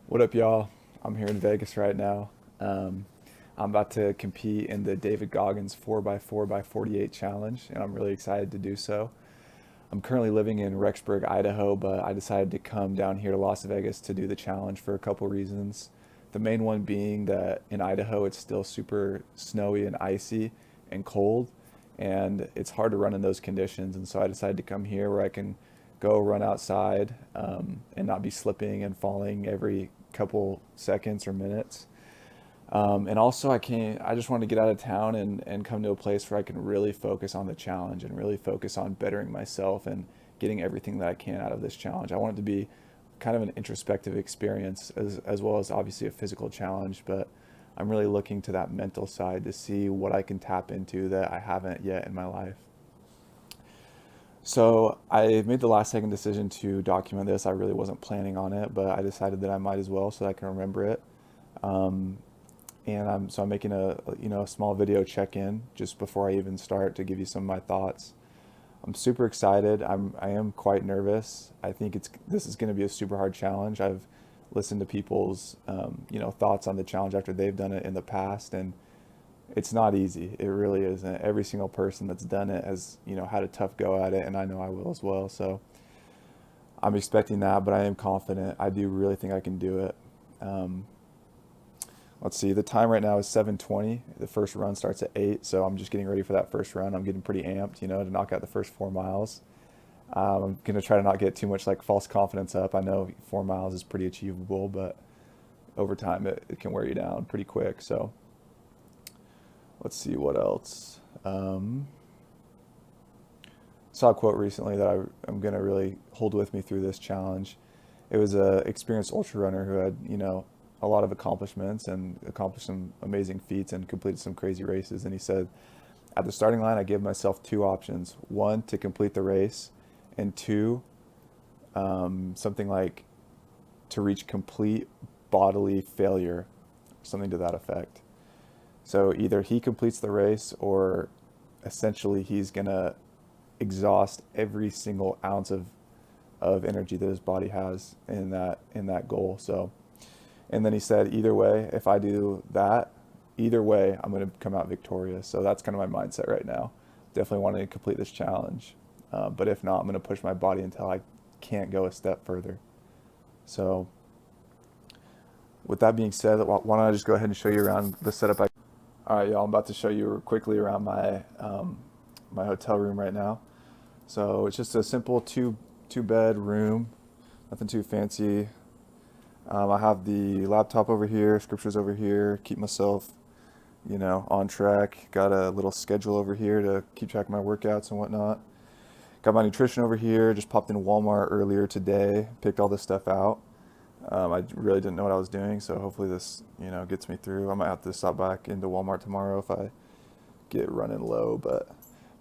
What up, y'all? I'm here in Vegas right now. I'm about to compete in the David Goggins 4x4x48 challenge, and I'm really excited to do so. I'm currently living in Rexburg, Idaho, but I decided to come down here to Las Vegas to do the challenge for a couple reasons. The main one being that in Idaho it's still super snowy and icy and cold, and it's hard to run in those conditions. And so I decided to come here where I can go run outside and not be slipping and falling every couple seconds or minutes. And also, I just wanted to get out of town and come to a place where I can really focus on the challenge and really focus on bettering myself and getting everything that I can out of this challenge. I want it to be kind of an introspective experience as well as obviously a physical challenge, but I'm really looking to that mental side to see what I can tap into that I haven't yet in my life. So I made the last second decision to document this. I really wasn't planning on it, but I decided that I might as well so that I can remember it. Um, and I'm making a small video check-in just before I even start to give you some of my thoughts. I'm super excited. I am quite nervous. I think this is going to be a super hard challenge. I've listened to people's thoughts on the challenge after they've done it in the past, and it's not easy. It really isn't. Every single person that's done it has had a tough go at it, and I know I will as well. So I'm expecting that, but I am confident. I do really think I can do it. Um, Let's see. The time right now is 7:20. The first run starts at 8, so I'm just getting ready for that first run. I'm getting pretty amped, to knock out the first 4 miles. I'm gonna try to not get too much like false confidence up. I know 4 miles is pretty achievable, but over time it can wear you down pretty quick. So let's see what else. Saw a quote recently that I'm gonna really hold with me through this challenge. It was a experienced ultra runner who had a lot of accomplishments and accomplished some amazing feats and completed some crazy races. And he said, at the starting line, I gave myself two options: one, to complete the race, and two, something like to reach complete bodily failure, something to that effect. So either he completes the race, or essentially he's gonna exhaust every single ounce of energy that his body has in that goal. So, and then he said, either way, if I do that, either way, I'm going to come out victorious. So that's kind of my mindset right now. Definitely wanting to complete this challenge. But if not, I'm going to push my body until I can't go a step further. So with that being said, why don't I just go ahead and show you around the setup. All right, y'all, I'm about to show you quickly around my hotel room right now. So it's just a simple two bed room, nothing too fancy. I have the laptop over here, scriptures over here, keep myself, on track. Got a little schedule over here to keep track of my workouts and whatnot. Got my nutrition over here. Just popped in Walmart earlier today, picked all this stuff out. I really didn't know what I was doing, so hopefully this, gets me through. I might have to stop back into Walmart tomorrow if I get running low, but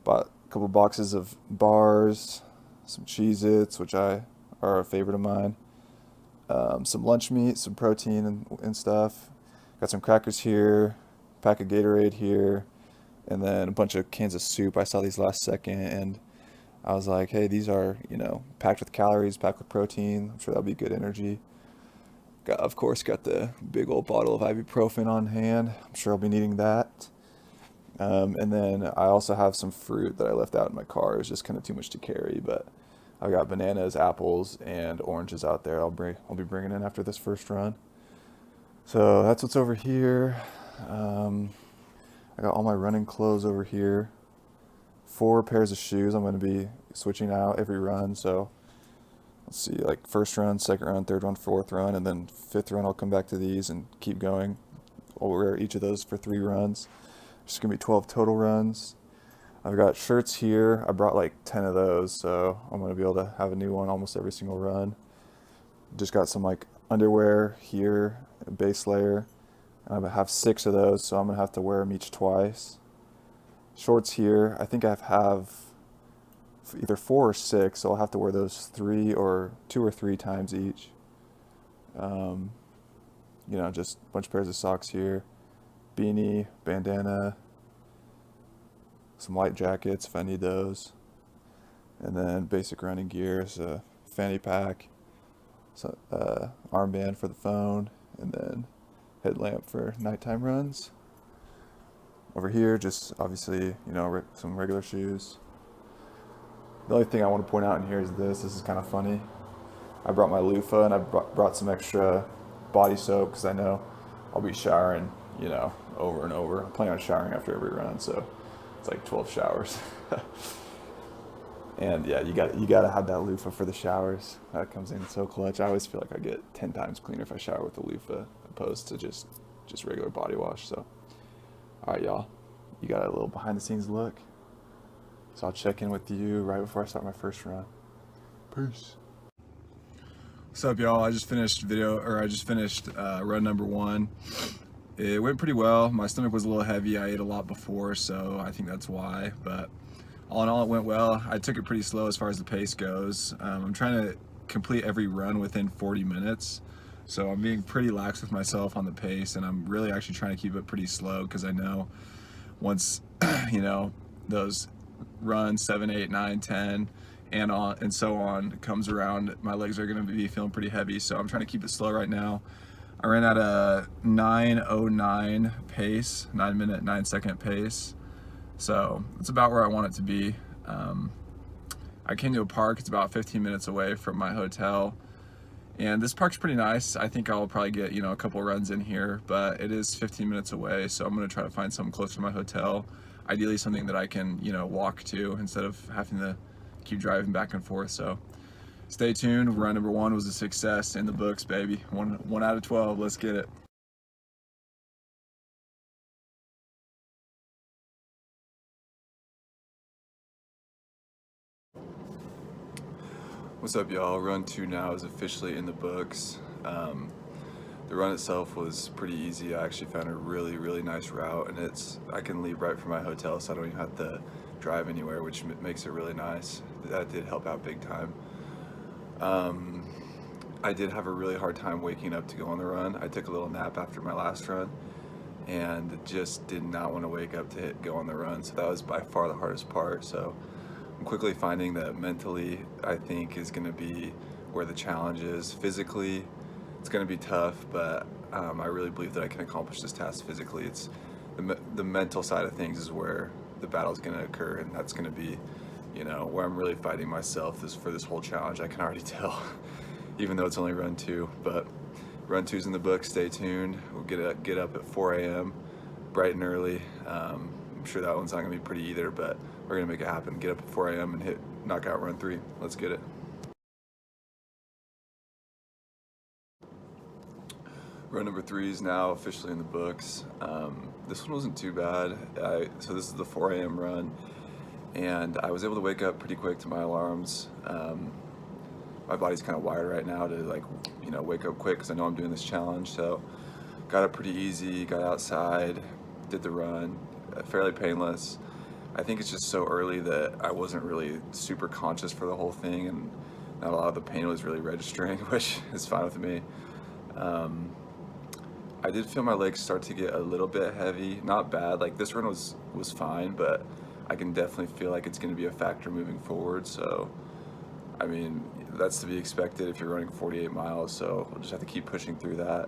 bought a couple boxes of bars, some Cheez-Its, which are a favorite of mine, some lunch meat, some protein and stuff. Got some crackers here, pack of Gatorade here, and then a bunch of cans of soup. I saw these last second and I was like, hey, these are, packed with calories, packed with protein. I'm sure that'll be good energy. Of course, got the big old bottle of ibuprofen on hand. I'm sure I'll be needing that. And then I also have some fruit that I left out in my car. It's just kind of too much to carry, but I've got bananas, apples, and oranges out there. I'll be bringing in after this first run. So that's what's over here. Um, I got all my running clothes over here. 4 pairs of shoes. I'm going to be switching out every run. So let's see, like first run, second run, third run, fourth run, and then fifth run. I'll come back to these and keep going. I'll wear each of those for 3 runs. It's gonna be 12 total runs. I've got shirts here. I brought like 10 of those, so I'm gonna be able to have a new one almost every single run. Just got some like underwear here, a base layer. And I have 6 of those, so I'm gonna have to wear them each twice. Shorts here. I think I have either 4 or 6, so I'll have to wear those 2 or 3 times each. Um, just a bunch of pairs of socks here, beanie, bandana, some light jackets if I need those, and then basic running gear, so fanny pack, So armband for the phone, and then headlamp for nighttime runs. Over here, just obviously, some regular shoes. The only thing I want to point out in here is this is kind of funny. I brought my loofah and I brought some extra body soap because I know I'll be showering, over and over. I plan on showering after every run, so it's like 12 showers. And yeah, you got to have that loofah for the showers. That comes in so clutch. I always feel like I get 10 times cleaner if I shower with a loofah opposed to just regular body wash. So, all right, y'all, you got a little behind the scenes look. So I'll check in with you right before I start my first run. Peace. What's up, y'all? I just finished run number 1. It went pretty well. My stomach was a little heavy. I ate a lot before, so I think that's why. But all in all, it went well. I took it pretty slow as far as the pace goes. I'm trying to complete every run within 40 minutes. So I'm being pretty lax with myself on the pace, and I'm really actually trying to keep it pretty slow because I know once, those runs 7, 8, 9, 10 and so on comes around, my legs are going to be feeling pretty heavy, so I'm trying to keep it slow right now. I ran at a 9:09 pace, 9-minute 9-second pace, so it's about where I want it to be. I came to a park. It's about 15 minutes away from my hotel, and this park's pretty nice. I think I'll probably get a couple runs in here, but it is 15 minutes away, so I'm going to try to find something close to my hotel. Ideally something that I can walk to instead of having to keep driving back and forth. So stay tuned. Run number 1 was a success, in the books, baby. 1 out of 12. Let's get it. What's up, y'all? Run 2 now is officially in the books. The run itself was pretty easy. I actually found a really, really nice route, and I can leave right from my hotel, so I don't even have to drive anywhere, which makes it really nice. That did help out big time. I did have a really hard time waking up to go on the run. I took a little nap after my last run and just did not want to wake up to go on the run, so that was by far the hardest part. So I'm quickly finding that mentally, I think, is going to be where the challenge is. Physically, it's going to be tough, but I really believe that I can accomplish this task physically. It's the mental side of things is where the battle's going to occur, and that's going to be, where I'm really fighting myself for this whole challenge. I can already tell, even though it's only run 2. But run 2's in the book. Stay tuned. We'll get up at 4 a.m. bright and early. I'm sure that one's not going to be pretty either, but we're going to make it happen. Get up at 4 a.m. and knock out run 3. Let's get it. Run number 3 is now officially in the books. This one wasn't too bad. So this is the 4 a.m. run, and I was able to wake up pretty quick to my alarms. My body's kind of wired right now to wake up quick because I know I'm doing this challenge. So got up pretty easy, got outside, did the run, fairly painless. I think it's just so early that I wasn't really super conscious for the whole thing, and not a lot of the pain was really registering, which is fine with me. I did feel my legs start to get a little bit heavy. Not bad. Like, this run was fine, but I can definitely feel like it's going to be a factor moving forward. So, I mean, that's to be expected if you're running 48 miles. So we'll just have to keep pushing through that.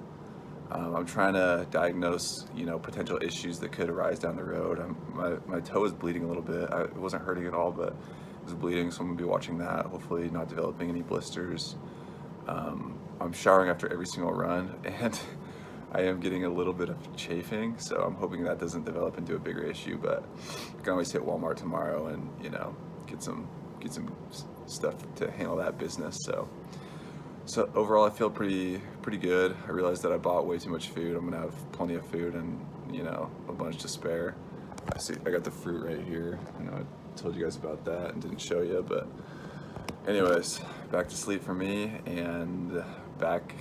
I'm trying to diagnose, potential issues that could arise down the road. My toe is bleeding a little bit. It wasn't hurting at all, but it was bleeding, so I'm gonna be watching that. Hopefully, not developing any blisters. I'm showering after every single run, and I am getting a little bit of chafing, so I'm hoping that doesn't develop into a bigger issue. But I can always hit Walmart tomorrow and get some stuff to handle that business. So overall, I feel pretty good. I realized that I bought way too much food. I'm gonna have plenty of food and a bunch to spare. I got the fruit right here. I know I told you guys about that and didn't show you, but anyways, back to sleep for me, and back.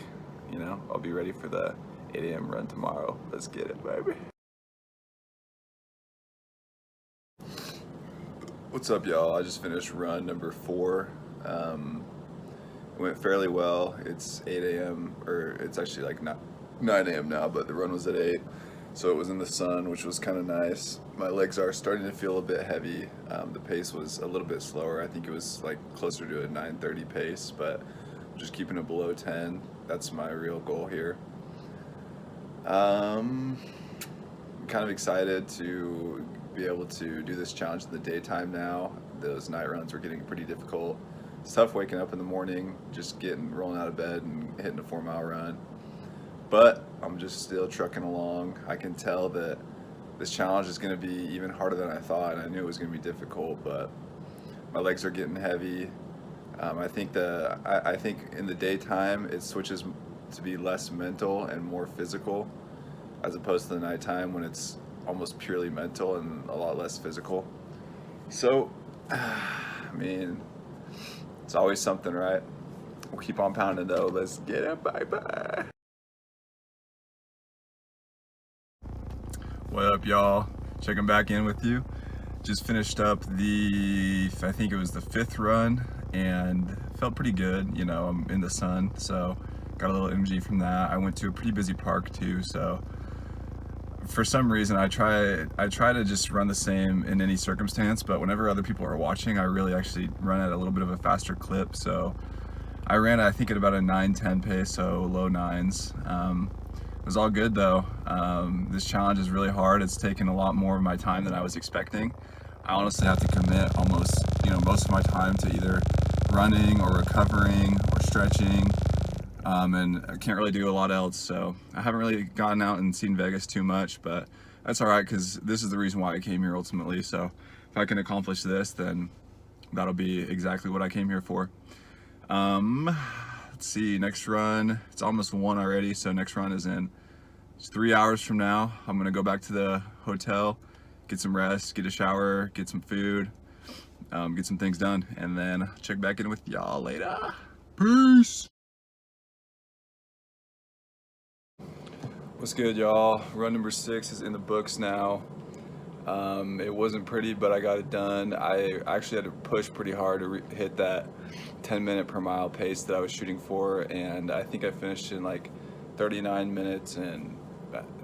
I'll be ready for the 8 a.m. run tomorrow. Let's get it, baby. What's up, y'all? I just finished run number 4. It went fairly well. It's 8 a.m. or it's actually like 9 a.m. now, but the run was at 8, so it was in the sun, which was kind of nice. My legs are starting to feel a bit heavy. The pace was a little bit slower. I think it was like closer to a 9:30 pace, but just keeping it below 10. That's my real goal here. I'm kind of excited to be able to do this challenge in the daytime now. Those night runs were getting pretty difficult. It's tough waking up in the morning, just rolling out of bed and hitting a 4-mile run. But I'm just still trucking along. I can tell that this challenge is going to be even harder than I thought. I knew it was going to be difficult, but my legs are getting heavy. I think in the daytime it switches to be less mental and more physical, as opposed to the nighttime when it's almost purely mental and a lot less physical. So, I mean, it's always something, right? We'll keep on pounding though. Let's get it. Bye bye. What up, y'all? Checking back in with you. Just finished up I think it was the 5th run, and felt pretty good. You know, I'm in the sun, so got a little energy from that. I went to a pretty busy park too, so for some reason I try to just run the same in any circumstance, but whenever other people are watching, I really actually run at a little bit of a faster clip. So I ran, I think, at about a 9:10 pace, so low 9s. It was all good though. This challenge is really hard. It's taken a lot more of my time than I was expecting. I honestly have to commit almost, most of my time to either running or recovering or stretching, and I can't really do a lot else. So I haven't really gotten out and seen Vegas too much, but that's all right, because this is the reason why I came here ultimately. So if I can accomplish this, then that'll be exactly what I came here for. Let's see, next run, it's almost 1 already, so next run is in 3 hours from now. I'm gonna go back to the hotel, get some rest, get a shower, get some food, get some things done, and then check back in with y'all later. Peace. What's good, y'all? Run number 6 is in the books now. It wasn't pretty, but I got it done. I actually had to push pretty hard to hit that 10-minute per mile pace that I was shooting for, and I think I finished in like 39 minutes and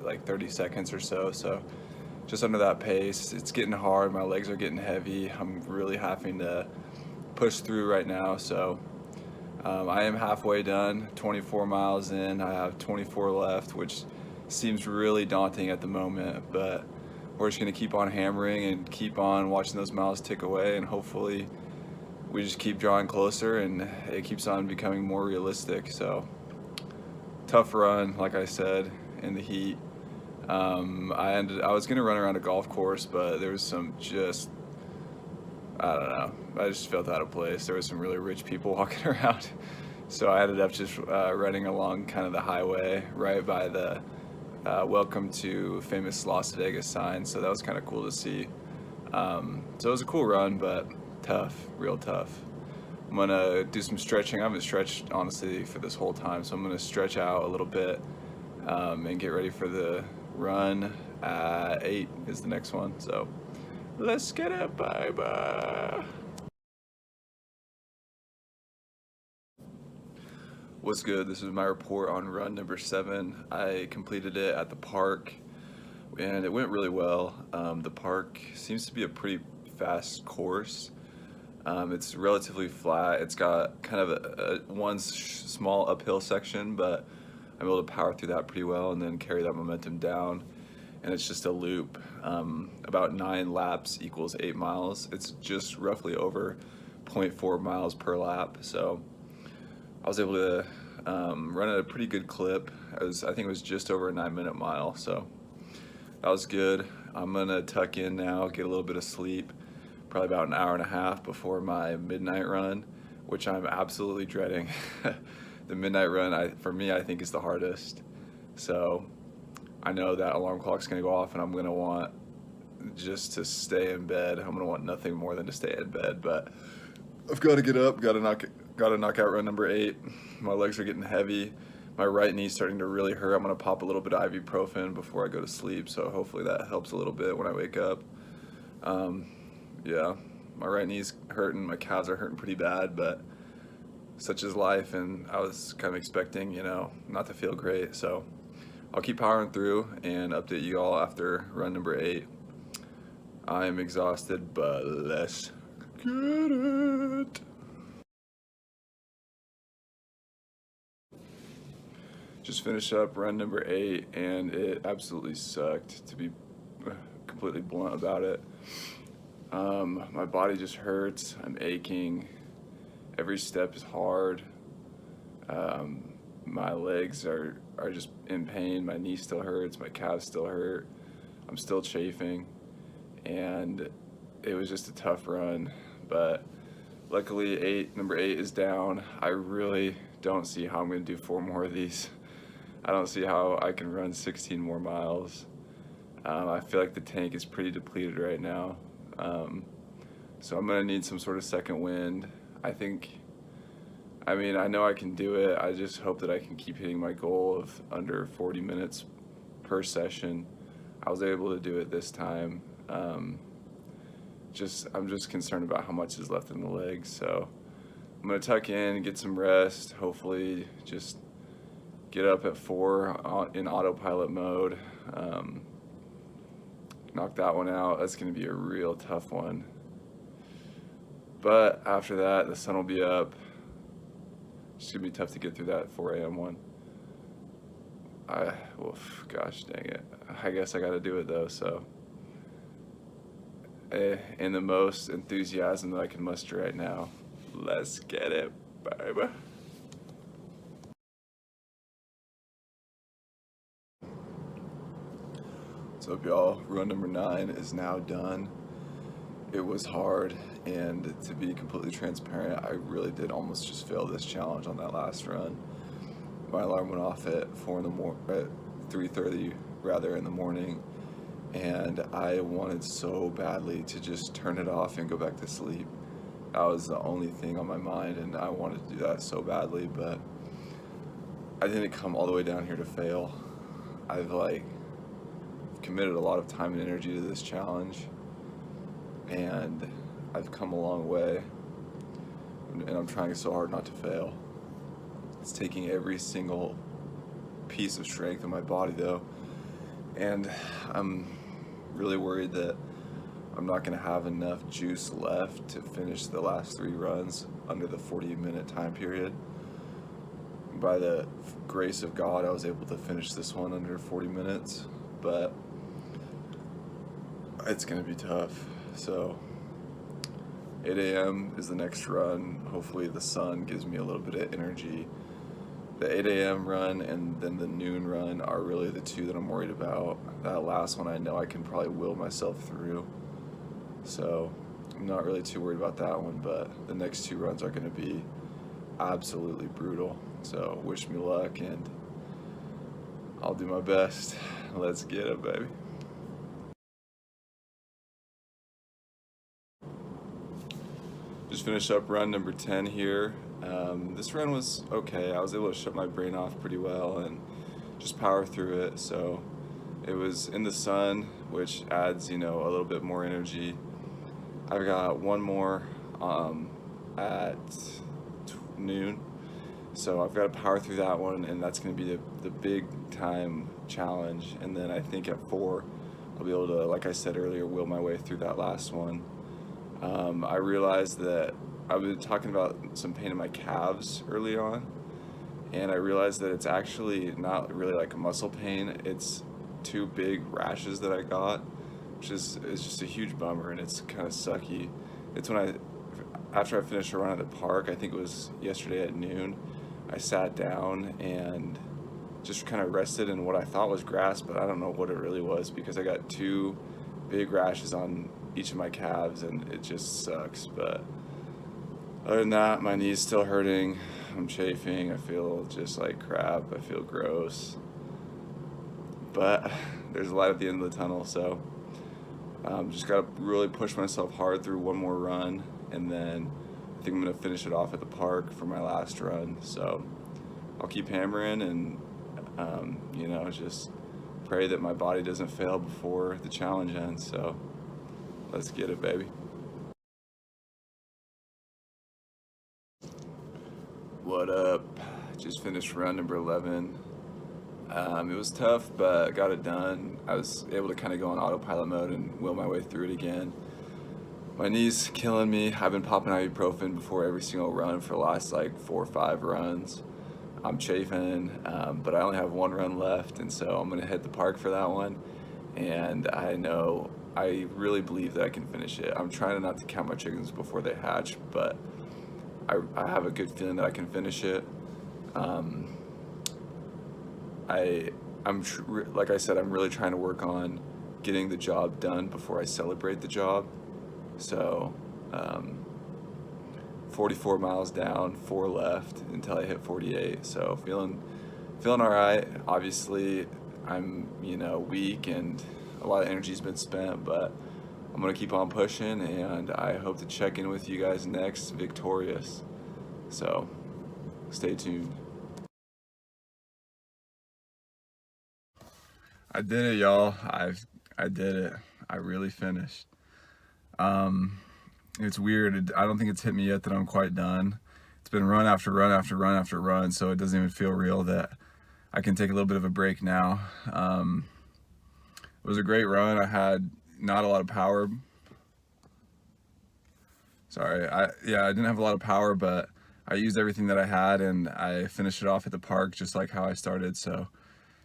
like 30 seconds or so. So just under that pace. It's getting hard. My legs are getting heavy. I'm really having to push through right now. So I am halfway done, 24 miles in. I have 24 left, which seems really daunting at the moment, but we're just going to keep on hammering and keep on watching those miles tick away, and hopefully we just keep drawing closer and it keeps on becoming more realistic. So tough run, like I said, in the heat. I was going to run around a golf course, but there was some I don't know, I just felt out of place. There was some really rich people walking around, so I ended up just running along kind of the highway right by the welcome to famous Las Vegas sign. So that was kind of cool to see. So it was a cool run, but tough, real tough. I'm gonna do some stretching. I haven't stretched honestly for this whole time, so I'm gonna stretch out a little bit and get ready for the run. 8 is the next one, so let's get it. Bye bye. What's good? This is my report on run number 7. I completed it at the park, and it went really well. The park seems to be a pretty fast course. It's relatively flat. It's got kind of one small uphill section, but I'm able to power through that pretty well and then carry that momentum down. And it's just a loop. About 9 laps equals 8 miles. It's just roughly over 0.4 miles per lap. So I was able to run at a pretty good clip. I think it was just over a 9-minute mile. So that was good. I'm gonna tuck in now, get a little bit of sleep, probably about an hour and a half before my midnight run, which I'm absolutely dreading. The midnight run, for me, I think is the hardest. So I know that alarm clock's gonna go off and I'm gonna want just to stay in bed. I'm gonna want nothing more than to stay in bed, but I've got to get up, got to knock out run number 8. My legs are getting heavy. My right knee's starting to really hurt. I'm gonna pop a little bit of ibuprofen before I go to sleep, so hopefully that helps a little bit when I wake up. Yeah, my right knee's hurting, my calves are hurting pretty bad, but such is life, and I was kind of expecting, not to feel great. So I'll keep powering through and update you all after run number 8. I am exhausted, but let's get it. Just finished up run number 8, and it absolutely sucked, to be completely blunt about it. My body just hurts. I'm aching. Every step is hard. My legs are just in pain. My knee still hurts. My calves still hurt. I'm still chafing. And it was just a tough run. But luckily, number 8 is down. I really don't see how I'm going to do 4 more of these. I don't see how I can run 16 more miles. I feel like the tank is pretty depleted right now. So I'm going to need some sort of second wind. I know I can do it. I just hope that I can keep hitting my goal of under 40 minutes per session. I was able to do it this time. I'm just concerned about how much is left in the legs. So I'm going to tuck in, get some rest, hopefully just get up at 4 in autopilot mode. Knock that one out. That's going to be a real tough one. But after that, the sun will be up. It's going to be tough to get through that 4 a.m. one. Gosh dang it. I guess I got to do it though, so. In the most enthusiasm that I can muster right now. Let's get it, baby. What's up, y'all? Run number 9 is now done. It was hard, and to be completely transparent, I really did almost just fail this challenge on that last run. My alarm went off at 3:30 rather in the morning, and I wanted so badly to just turn it off and go back to sleep. That was the only thing on my mind, and I wanted to do that so badly, but I didn't come all the way down here to fail. I've committed a lot of time and energy to this challenge, and I've come a long way, and I'm trying so hard not to fail. It's taking every single piece of strength in my body though, and I'm really worried that I'm not going to have enough juice left to finish the last 3 runs under the 40-minute time period. By the grace of God, I was able to finish this one under 40 minutes, but it's going to be tough. So 8 a.m. is the next run. Hopefully the sun gives me a little bit of energy. The 8 a.m. run and then the noon run are really the 2 that I'm worried about. That last one I know I can probably will myself through. So I'm not really too worried about that one, but the next 2 runs are going to be absolutely brutal. So wish me luck, and I'll do my best. Let's get it, baby. Just finished up run number 10 here. This run was okay. I was able to shut my brain off pretty well and just power through it. So it was in the sun, which adds, a little bit more energy. I've got one more at noon. So I've got to power through that one, and that's going to be the big time challenge. And then I think at 4, I'll be able to, like I said earlier, will my way through that last one. I realized that I've been talking about some pain in my calves early on, and I realized that it's actually not really like a muscle pain. It's 2 big rashes that I got, which is just a huge bummer, and it's kind of sucky. It's after I finished a run at the park, I think it was yesterday at noon, I sat down and just kind of rested in what I thought was grass, but I don't know what it really was, because I got 2 big rashes on each of my calves, and it just sucks. But other than that, my knee's still hurting. I'm chafing. I feel just like crap. I feel gross. But there's a light at the end of the tunnel, so just got to really push myself hard through one more run, and then I think I'm going to finish it off at the park for my last run. So I'll keep hammering and, just pray that my body doesn't fail before the challenge ends. So let's get it, baby. What up? Just finished run number 11. It was tough, but got it done. I was able to kind of go on autopilot mode and will my way through it again. My knee's killing me. I've been popping ibuprofen before every single run for the last 4 or 5 runs. I'm chafing, but I only have one run left, and so I'm gonna hit the park for that one. And I really believe that I can finish it. I'm trying not to count my chickens before they hatch, but I have a good feeling that I can finish it. Um, I like I said, I'm really trying to work on getting the job done before I celebrate the job. So, um, 44 miles down, 4 left until I hit 48. So feeling all right. Obviously, I'm weak and a lot of energy's been spent, but I'm gonna keep on pushing, and I hope to check in with you guys next victorious. So stay tuned. I did it, y'all. I did it. I really finished. Um, it's weird. I don't think it's hit me yet that I'm quite done. It's been run after run after run after run, so it doesn't even feel real that I can take a little bit of a break now. It was a great run. I had not a lot of power. Sorry, I didn't have a lot of power, but I used everything that I had, and I finished it off at the park just like how I started. So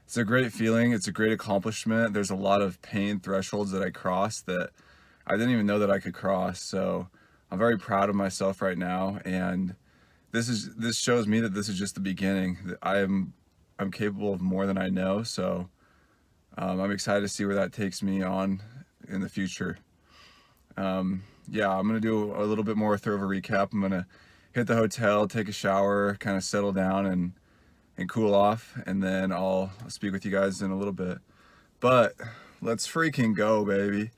it's a great feeling. It's a great accomplishment. There's a lot of pain thresholds that I crossed that I didn't even know that I could cross. So I'm very proud of myself right now, and this shows me that this is just the beginning. That I'm capable of more than I know. So I'm excited to see where that takes me on in the future. Yeah, I'm gonna do a little bit more thorough recap. I'm gonna hit the hotel, take a shower, kind of settle down and cool off, and then I'll speak with you guys in a little bit. But let's freaking go, baby.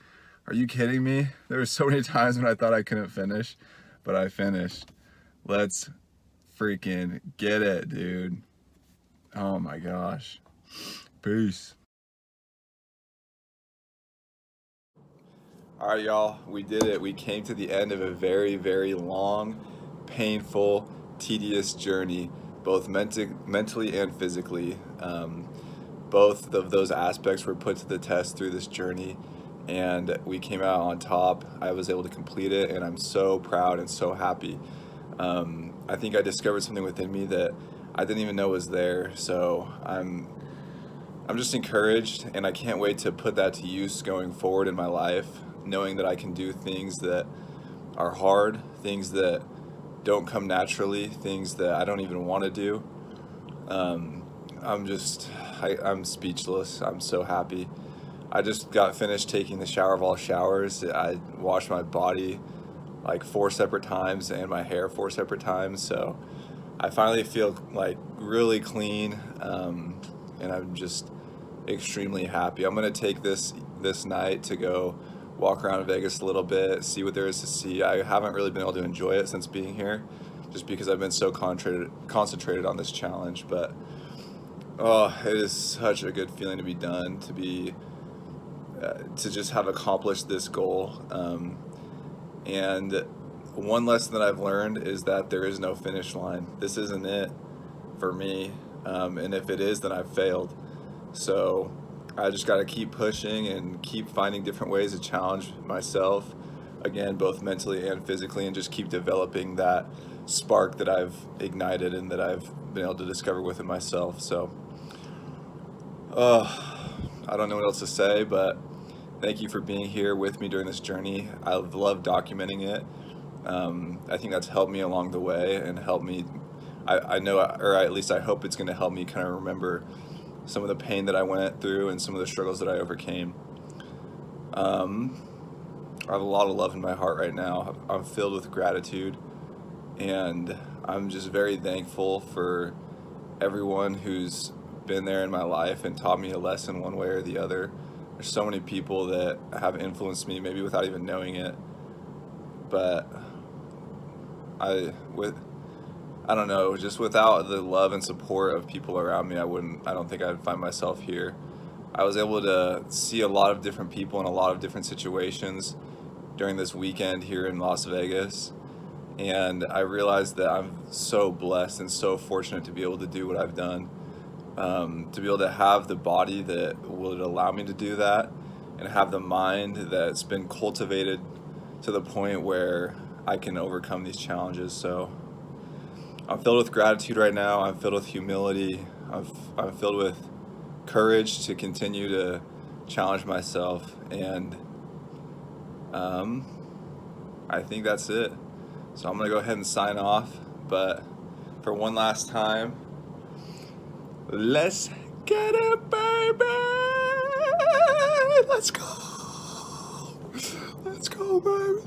Are you kidding me? There were so many times when I thought I couldn't finish, but I finished. Let's freaking get it, dude. Oh my gosh. Peace. All right, y'all, we did it. We came to the end of a very, very long, painful, tedious journey, both mentally and physically. Both of those aspects were put to the test through this journey, and we came out on top. I was able to complete it, and I'm so proud and so happy. I think I discovered something within me that I didn't even know was there. So I'm just encouraged, and I can't wait to put that to use going forward in my life, knowing that I can do things that are hard, things that don't come naturally, things that I don't even want to do. Um, I'm speechless. I'm so happy. I just got finished taking the shower of all showers. I washed my body like 4 separate times and my hair 4 separate times. So I finally feel like really clean, and I'm just extremely happy. I'm gonna take this night to go walk around Vegas a little bit, see what there is to see. I haven't really been able to enjoy it since being here, just because I've been so concentrated on this challenge. But oh, it is such a good feeling to be done, to just have accomplished this goal. And one lesson that I've learned is that there is no finish line. This isn't it for me, and if it is, then I've failed. So I just got to keep pushing and keep finding different ways to challenge myself, again, both mentally and physically, and just keep developing that spark that I've ignited and that I've been able to discover within myself. So, I don't know what else to say, but thank you for being here with me during this journey. I've loved documenting it. I think that's helped me along the way and helped me. I know, or at least I hope it's going to help me kind of remember some of the pain that I went through and some of the struggles that I overcame. I have a lot of love in my heart right now. I'm filled with gratitude, and I'm just very thankful for everyone who's been there in my life and taught me a lesson one way or the other. There's so many people that have influenced me, maybe without even knowing it. But I don't know, just without the love and support of people around me, I don't think I'd find myself here. I was able to see a lot of different people in a lot of different situations during this weekend here in Las Vegas. And I realized that I'm so blessed and so fortunate to be able to do what I've done. To be able to have the body that would allow me to do that, and have the mind that's been cultivated to the point where I can overcome these challenges. So I'm filled with gratitude right now. I'm filled with humility. I'm filled with courage to continue to challenge myself, and I think that's it. So I'm gonna go ahead and sign off, but for one last time, let's get it, baby! Let's go! Let's go, baby!